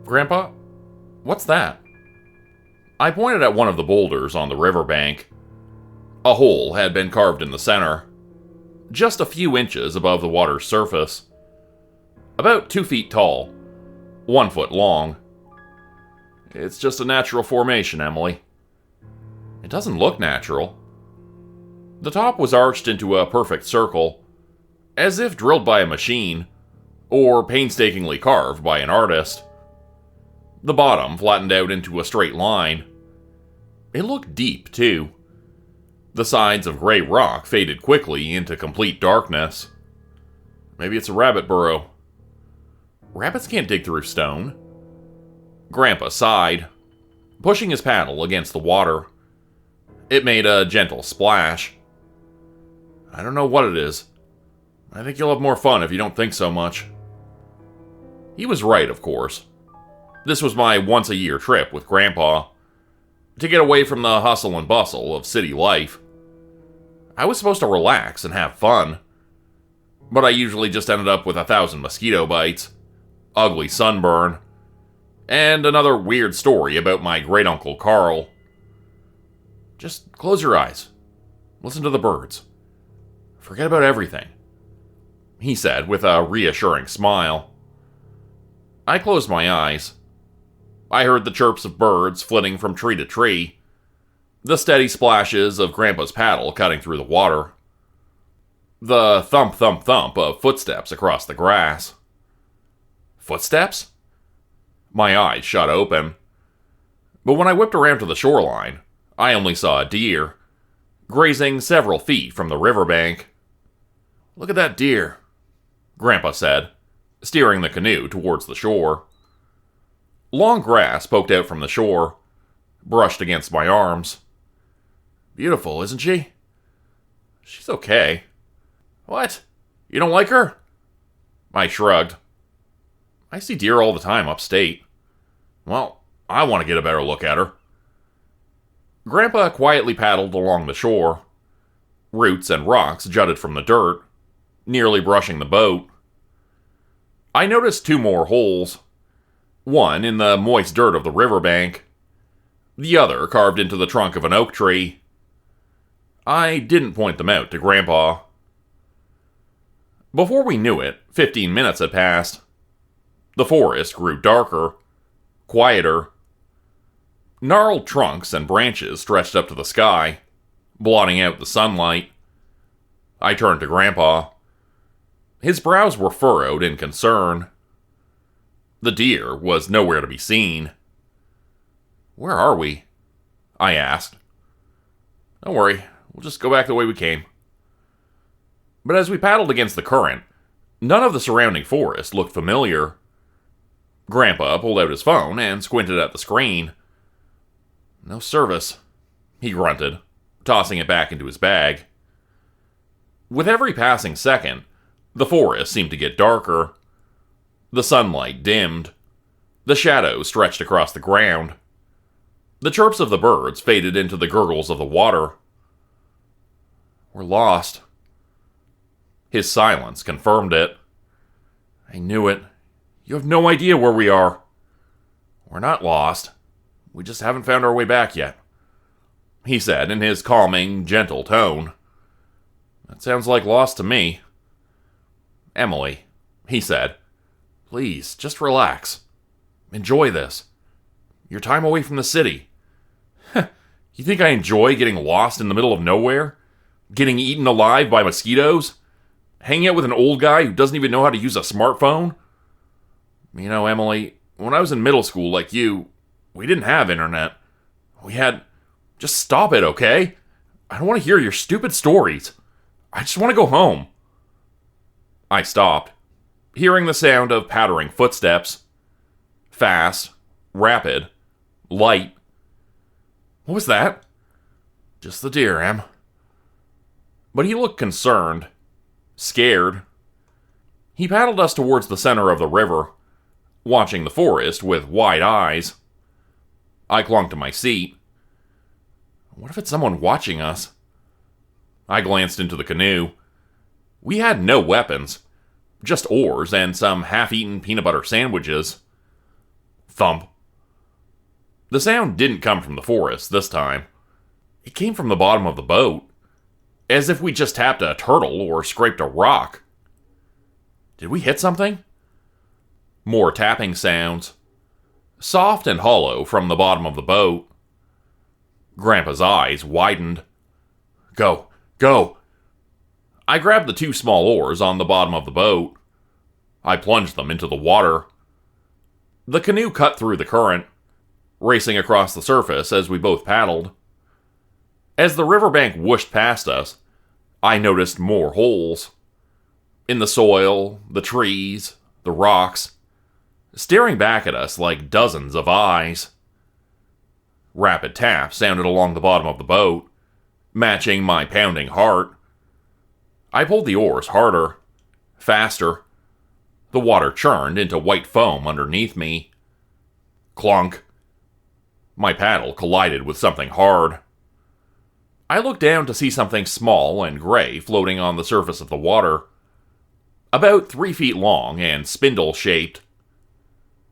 Grandpa, what's that? I pointed at one of the boulders on the riverbank. A hole had been carved in the center, just a few inches above the water's surface. About 2 feet tall, 1 foot long. It's just a natural formation, Emily. It doesn't look natural. The top was arched into a perfect circle, as if drilled by a machine, or painstakingly carved by an artist. The bottom flattened out into a straight line. It looked deep, too. The sides of gray rock faded quickly into complete darkness. Maybe it's a rabbit burrow. Rabbits can't dig through stone. Grandpa sighed, pushing his paddle against the water. It made a gentle splash. I don't know what it is. I think you'll have more fun if you don't think so much. He was right, of course. This was my once-a-year trip with Grandpa, to get away from the hustle and bustle of city life. I was supposed to relax and have fun, but I usually just ended up with 1,000 mosquito bites, ugly sunburn, and another weird story about my great-uncle Carl. Just close your eyes. Listen to the birds. Forget about everything, he said with a reassuring smile. I closed my eyes. I heard the chirps of birds flitting from tree to tree, the steady splashes of Grandpa's paddle cutting through the water, the thump-thump-thump of footsteps across the grass. Footsteps? My eyes shut open. But when I whipped around to the shoreline, I only saw a deer, grazing several feet from the riverbank. Look at that deer, Grandpa said, steering the canoe towards the shore. Long grass poked out from the shore, brushed against my arms. Beautiful, isn't she? She's okay. What? You don't like her? I shrugged. I see deer all the time upstate. Well, I want to get a better look at her. Grandpa quietly paddled along the shore. Roots and rocks jutted from the dirt, nearly brushing the boat. I noticed 2 more holes. One in the moist dirt of the riverbank. The other carved into the trunk of an oak tree. I didn't point them out to Grandpa. Before we knew it, 15 minutes had passed. The forest grew darker, quieter. Gnarled trunks and branches stretched up to the sky, blotting out the sunlight. I turned to Grandpa. His brows were furrowed in concern. The deer was nowhere to be seen. Where are we? I asked. Don't worry, we'll just go back the way we came. But as we paddled against the current, none of the surrounding forest looked familiar. Grandpa pulled out his phone and squinted at the screen. No service, he grunted, tossing it back into his bag. With every passing second, the forest seemed to get darker. The sunlight dimmed. The shadows stretched across the ground. The chirps of the birds faded into the gurgles of the water. We're lost. His silence confirmed it. I knew it. You have no idea where we are. We're not lost. We just haven't found our way back yet, he said in his calming, gentle tone. That sounds like lost to me. Emily, he said, please, just relax. Enjoy this. Your time away from the city. You think I enjoy getting lost in the middle of nowhere? Getting eaten alive by mosquitoes? Hanging out with an old guy who doesn't even know how to use a smartphone? You know, Emily, when I was in middle school like you, we didn't have internet. We had... Just stop it, okay? I don't want to hear your stupid stories. I just want to go home. I stopped, hearing the sound of pattering footsteps. Fast, rapid, light. What was that? Just the deer, Em. But he looked concerned, scared. He paddled us towards the center of the river, watching the forest with wide eyes. I clung to my seat. What if it's someone watching us? I glanced into the canoe. We had no weapons, just oars and some half-eaten peanut butter sandwiches. Thump. The sound didn't come from the forest this time. It came from the bottom of the boat, as if we just tapped a turtle or scraped a rock. Did we hit something? More tapping sounds, soft and hollow from the bottom of the boat. Grandpa's eyes widened. Go, go! I grabbed the 2 small oars on the bottom of the boat. I plunged them into the water. The canoe cut through the current, racing across the surface as we both paddled. As the riverbank whooshed past us, I noticed more holes. In the soil, the trees, the rocks, staring back at us like dozens of eyes. Rapid taps sounded along the bottom of the boat, matching my pounding heart. I pulled the oars harder, faster. The water churned into white foam underneath me. Clunk. My paddle collided with something hard. I looked down to see something small and gray floating on the surface of the water, about 3 feet long and spindle-shaped.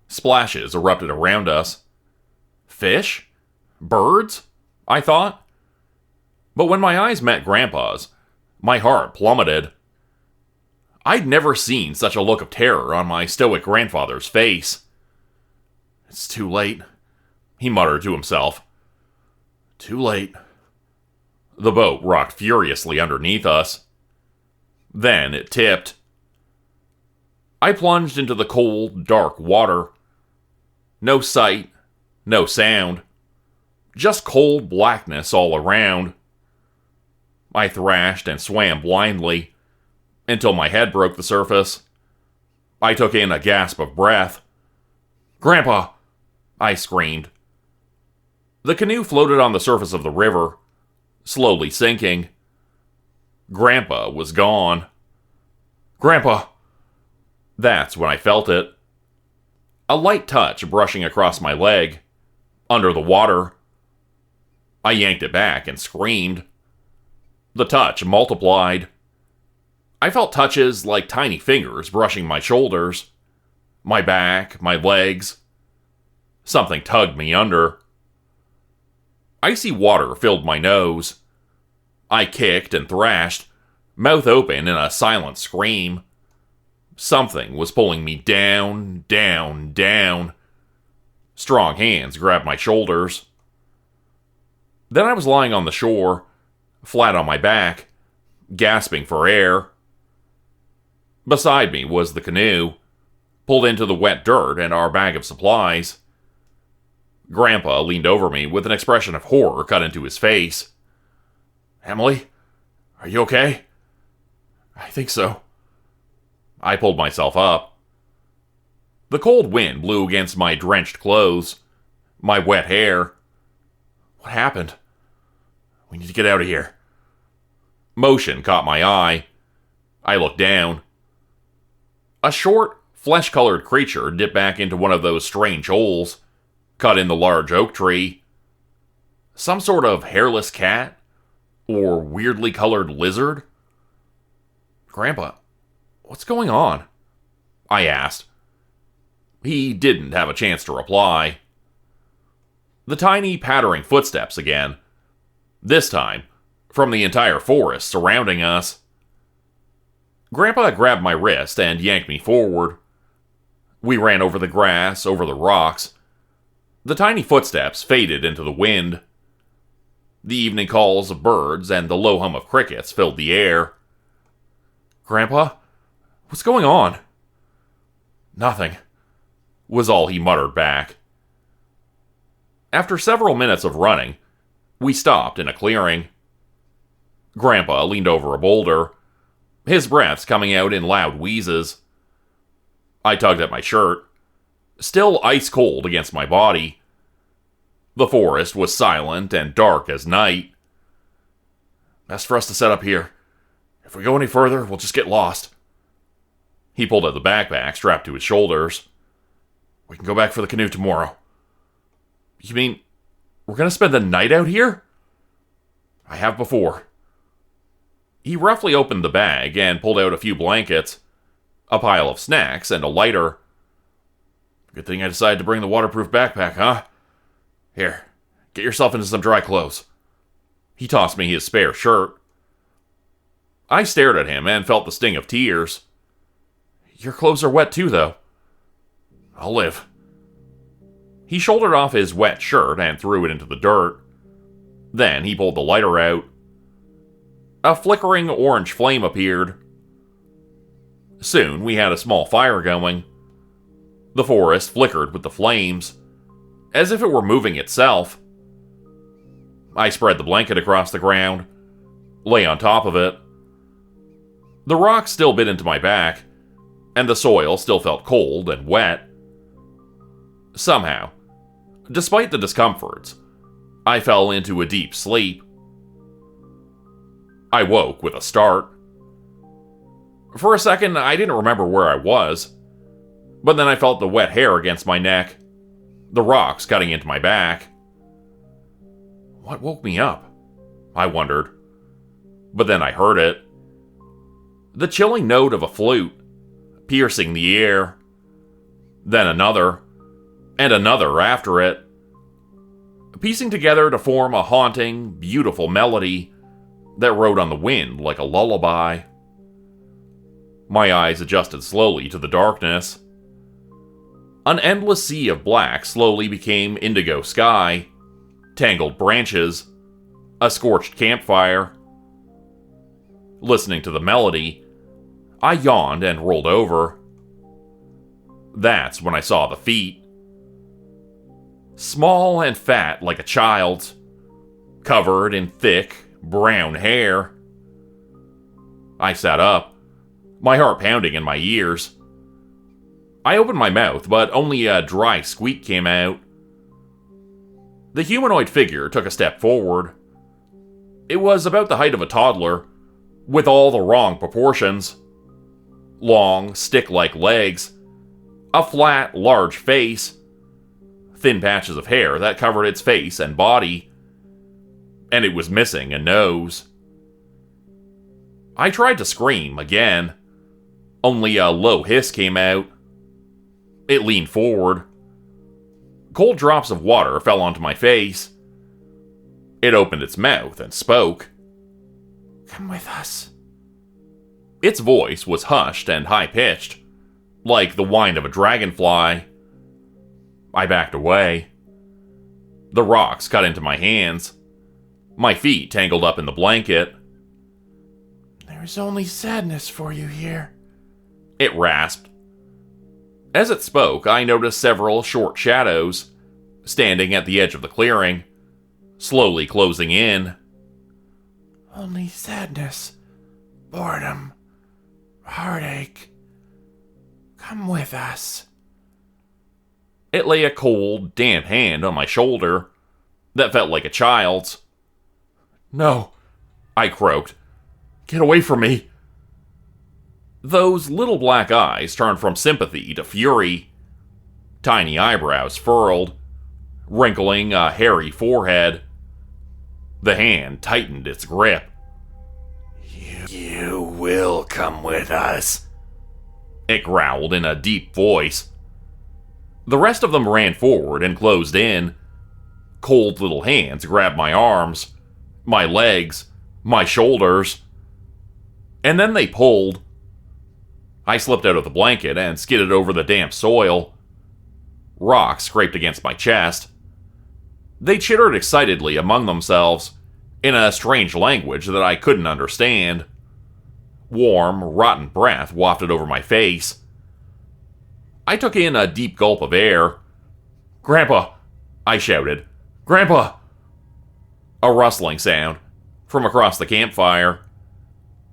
Splashes erupted around us. Fish? Birds? I thought. But when my eyes met Grandpa's, my heart plummeted. I'd never seen such a look of terror on my stoic grandfather's face. It's too late, he muttered to himself. Too late. The boat rocked furiously underneath us. Then it tipped. I plunged into the cold, dark water. No sight, no sound. Just cold blackness all around. I thrashed and swam blindly, until my head broke the surface. I took in a gasp of breath. Grandpa! I screamed. The canoe floated on the surface of the river, slowly sinking. Grandpa was gone. Grandpa! That's when I felt it. A light touch brushing across my leg, under the water. I yanked it back and screamed. The touch multiplied. I felt touches like tiny fingers brushing my shoulders, my back, my legs. Something tugged me under. Icy water filled my nose. I kicked and thrashed, mouth open in a silent scream. Something was pulling me down, down, down. Strong hands grabbed my shoulders. Then I was lying on the shore, flat on my back, gasping for air. Beside me was the canoe, pulled into the wet dirt and our bag of supplies. Grandpa leaned over me with an expression of horror cut into his face. Emily, are you okay? I think so. I pulled myself up. The cold wind blew against my drenched clothes, my wet hair. What happened? We need to get out of here. Motion caught my eye. I looked down. A short, flesh-colored creature dipped back into one of those strange holes, cut in the large oak tree. Some sort of hairless cat? Or weirdly colored lizard? Grandpa, what's going on? I asked. He didn't have a chance to reply. The tiny, pattering footsteps again. This time, from the entire forest surrounding us. Grandpa grabbed my wrist and yanked me forward. We ran over the grass, over the rocks. The tiny footsteps faded into the wind. The evening calls of birds and the low hum of crickets filled the air. Grandpa, what's going on? Nothing, was all he muttered back. After several minutes of running, we stopped in a clearing. Grandpa leaned over a boulder, his breaths coming out in loud wheezes. I tugged at my shirt, still ice cold against my body. The forest was silent and dark as night. Best for us to set up here. If we go any further, we'll just get lost. He pulled out the backpack strapped to his shoulders. We can go back for the canoe tomorrow. You mean we're going to spend the night out here? I have before. He roughly opened the bag and pulled out a few blankets, a pile of snacks, and a lighter. Good thing I decided to bring the waterproof backpack, huh? Here, get yourself into some dry clothes. He tossed me his spare shirt. I stared at him and felt the sting of tears. Your clothes are wet too, though. I'll live. He shouldered off his wet shirt and threw it into the dirt. Then he pulled the lighter out. A flickering orange flame appeared. Soon we had a small fire going. The forest flickered with the flames, as if it were moving itself. I spread the blanket across the ground, lay on top of it. The rocks still bit into my back, and the soil still felt cold and wet. Somehow, despite the discomforts, I fell into a deep sleep. I woke with a start. For a second, I didn't remember where I was, but then I felt the wet hair against my neck, the rocks cutting into my back. What woke me up? I wondered. But then I heard it. The chilling note of a flute, piercing the air. Then another, and another after it, piecing together to form a haunting, beautiful melody that rode on the wind like a lullaby. My eyes adjusted slowly to the darkness. An endless sea of black slowly became indigo sky, tangled branches, a scorched campfire. Listening to the melody, I yawned and rolled over. That's when I saw the feet. Small and fat like a child's, covered in thick, brown hair. I sat up, my heart pounding in my ears. I opened my mouth, but only a dry squeak came out. The humanoid figure took a step forward. It was about the height of a toddler, with all the wrong proportions. Long, stick-like legs, a flat, large face, thin patches of hair that covered its face and body, and it was missing a nose. I tried to scream again. Only a low hiss came out. It leaned forward. Cold drops of water fell onto my face. It opened its mouth and spoke. Come with us. Its voice was hushed and high-pitched, like the whine of a dragonfly. I backed away. The rocks cut into my hands. My feet tangled up in the blanket. There's only sadness for you here, it rasped. As it spoke, I noticed several short shadows, standing at the edge of the clearing, slowly closing in. Only sadness, boredom, heartache. Come with us. It lay a cold, damp hand on my shoulder that felt like a child's. No, I croaked. Get away from me. Those little black eyes turned from sympathy to fury. Tiny eyebrows furled, wrinkling a hairy forehead. The hand tightened its grip. You will come with us, it growled in a deep voice. The rest of them ran forward and closed in. Cold little hands grabbed my arms, my legs, my shoulders. And then they pulled. I slipped out of the blanket and skidded over the damp soil. Rocks scraped against my chest. They chittered excitedly among themselves, in a strange language that I couldn't understand. Warm, rotten breath wafted over my face. I took in a deep gulp of air. Grandpa! I shouted. Grandpa! A rustling sound from across the campfire.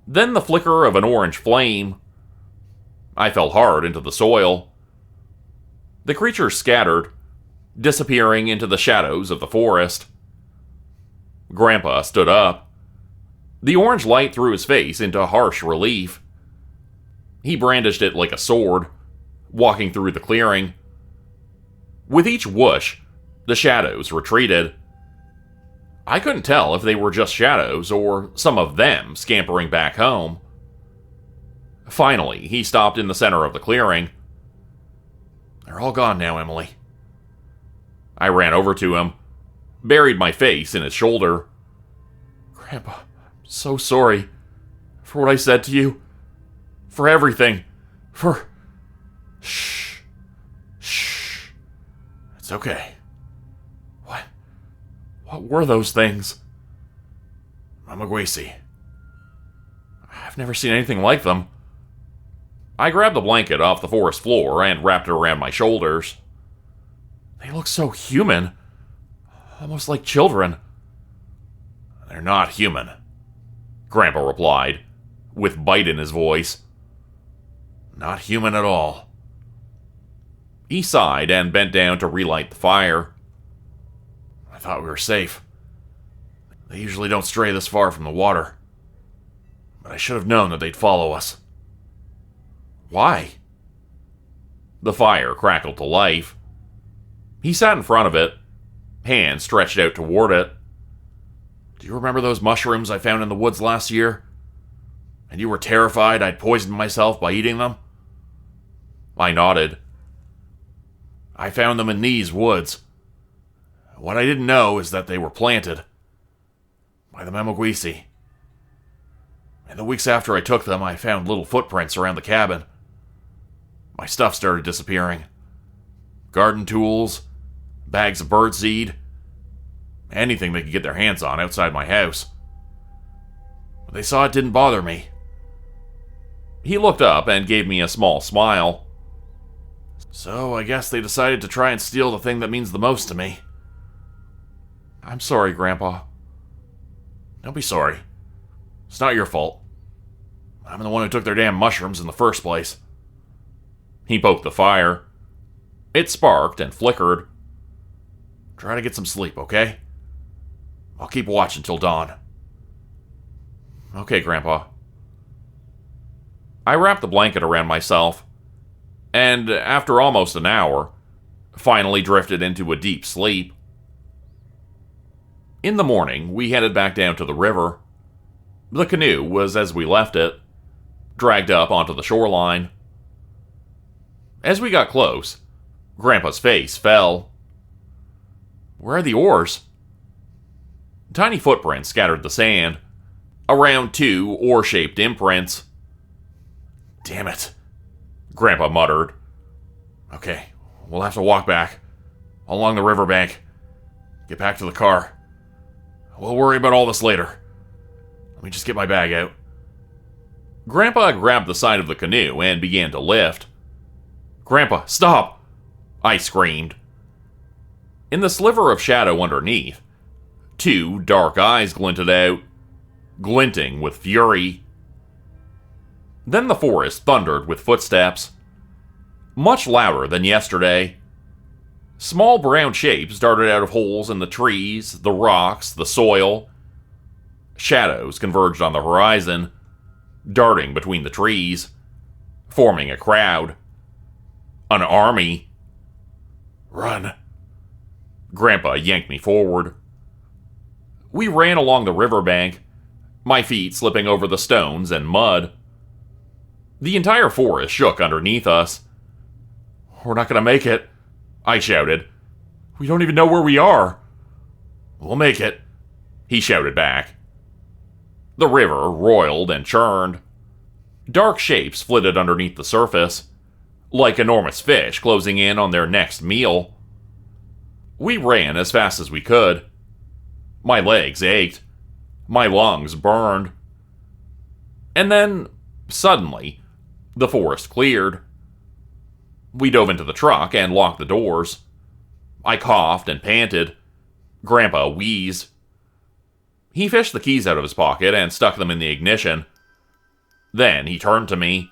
Then the flicker of an orange flame. I fell hard into the soil. The creatures scattered, disappearing into the shadows of the forest. Grandpa stood up. The orange light threw his face into harsh relief. He brandished it like a sword, walking through the clearing. With each whoosh, the shadows retreated. I couldn't tell if they were just shadows or some of them scampering back home. Finally, he stopped in the center of the clearing. They're all gone now, Emily. I ran over to him, buried my face in his shoulder. Grandpa, I'm so sorry for what I said to you. For everything. Shh. It's okay. What were those things? Moguei. I've never seen anything like them. I grabbed the blanket off the forest floor and wrapped it around my shoulders. They look so human. Almost like children. They're not human, Grandpa replied, with bite in his voice. Not human at all. He sighed and bent down to relight the fire. I thought we were safe. They usually don't stray this far from the water. But I should have known that they'd follow us. Why? The fire crackled to life. He sat in front of it, hands stretched out toward it. Do you remember those mushrooms I found in the woods last year? And you were terrified I'd poisoned myself by eating them? I nodded. I found them in these woods. What I didn't know is that they were planted by the Moguei. In the weeks after I took them, I found little footprints around the cabin. My stuff started disappearing. Garden tools, bags of birdseed, anything they could get their hands on outside my house. But they saw it didn't bother me. He looked up and gave me a small smile. So I guess they decided to try and steal the thing that means the most to me. I'm sorry, Grandpa. Don't be sorry. It's not your fault. I'm the one who took their damn mushrooms in the first place. He poked the fire. It sparked and flickered. Try to get some sleep, okay? I'll keep watching till dawn. Okay, Grandpa. I wrapped the blanket around myself, and after almost an hour, finally drifted into a deep sleep. In the morning, we headed back down to the river. The canoe was as we left it, dragged up onto the shoreline. As we got close, Grandpa's face fell. Where are the oars? Tiny footprints scattered the sand, around 2 oar-shaped imprints. Damn it, Grandpa muttered. Okay, we'll have to walk back, along the riverbank. Get back to the car. We'll worry about all this later. Let me just get my bag out. Grandpa grabbed the side of the canoe and began to lift. Grandpa, stop! I screamed. In the sliver of shadow underneath, 2 dark eyes glinted out, glinting with fury. Then the forest thundered with footsteps, much louder than yesterday. Small brown shapes darted out of holes in the trees, the rocks, the soil. Shadows converged on the horizon, darting between the trees, forming a crowd. An army. Run. Grandpa yanked me forward. We ran along the riverbank, my feet slipping over the stones and mud. The entire forest shook underneath us. We're not going to make it, I shouted. We don't even know where we are. We'll make it, he shouted back. The river roiled and churned. Dark shapes flitted underneath the surface, like enormous fish closing in on their next meal. We ran as fast as we could. My legs ached. My lungs burned. And then, suddenly, the forest cleared. We dove into the truck and locked the doors. I coughed and panted. Grandpa wheezed. He fished the keys out of his pocket and stuck them in the ignition. Then he turned to me.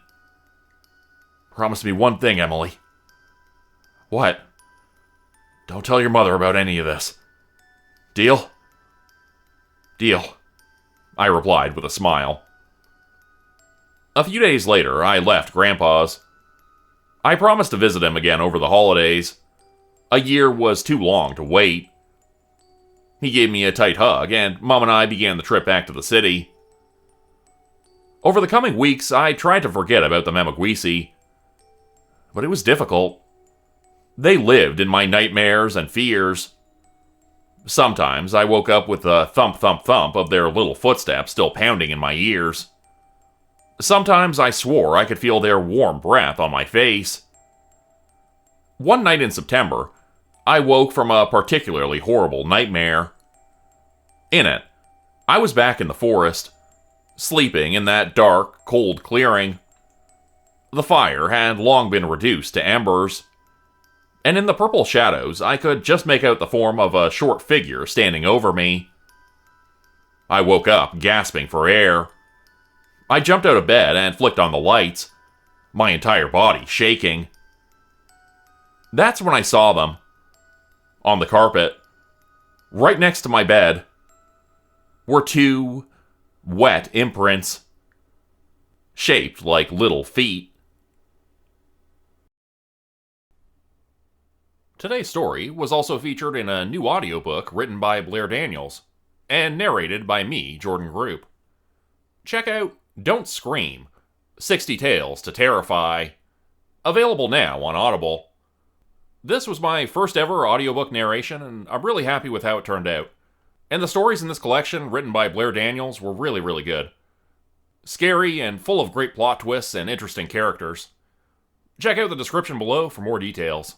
Promise me one thing, Emily. What? Don't tell your mother about any of this. Deal? Deal, I replied with a smile. A few days later, I left Grandpa's. I promised to visit him again over the holidays. A year was too long to wait. He gave me a tight hug, and Mom and I began the trip back to the city. Over the coming weeks, I tried to forget about the Moguei, but it was difficult. They lived in my nightmares and fears. Sometimes I woke up with the thump thump thump of their little footsteps still pounding in my ears. Sometimes I swore I could feel their warm breath on my face. One night in September, I woke from a particularly horrible nightmare. In it, I was back in the forest, sleeping in that dark, cold clearing. The fire had long been reduced to embers, and in the purple shadows I could just make out the form of a short figure standing over me. I woke up, gasping for air. I jumped out of bed and flicked on the lights, my entire body shaking. That's when I saw them. On the carpet, right next to my bed, were two wet imprints, shaped like little feet. Today's story was also featured in a new audiobook written by Blair and narrated by me, Jordan Grupe. Check out Don't Scream, 60 Tales to Terrify, available now on Audible. This was my first ever audiobook narration, and I'm really happy with how it turned out. And the stories in this collection, written by Blair, were really, really good. Scary and full of great plot twists and interesting characters. Check out the description below for more details.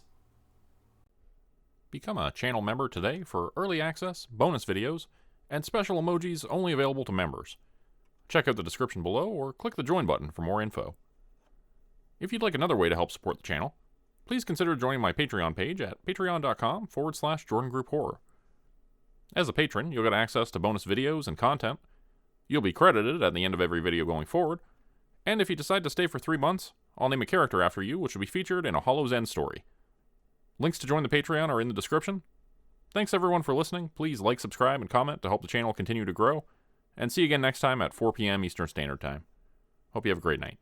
Become a channel member today for early access, bonus videos, and special emojis only available to members. Check out the description below or click the join button for more info. If you'd like another way to help support the channel, please consider joining my Patreon page at patreon.com/Jordan Group Horror. As a patron, you'll get access to bonus videos and content. You'll be credited at the end of every video going forward. And if you decide to stay for 3 months, I'll name a character after you, which will be featured in a Hollow's End story. Links to join the Patreon are in the description. Thanks everyone for listening. Please like, subscribe, and comment to help the channel continue to grow. And see you again next time at 4 p.m. Eastern Standard Time. Hope you have a great night.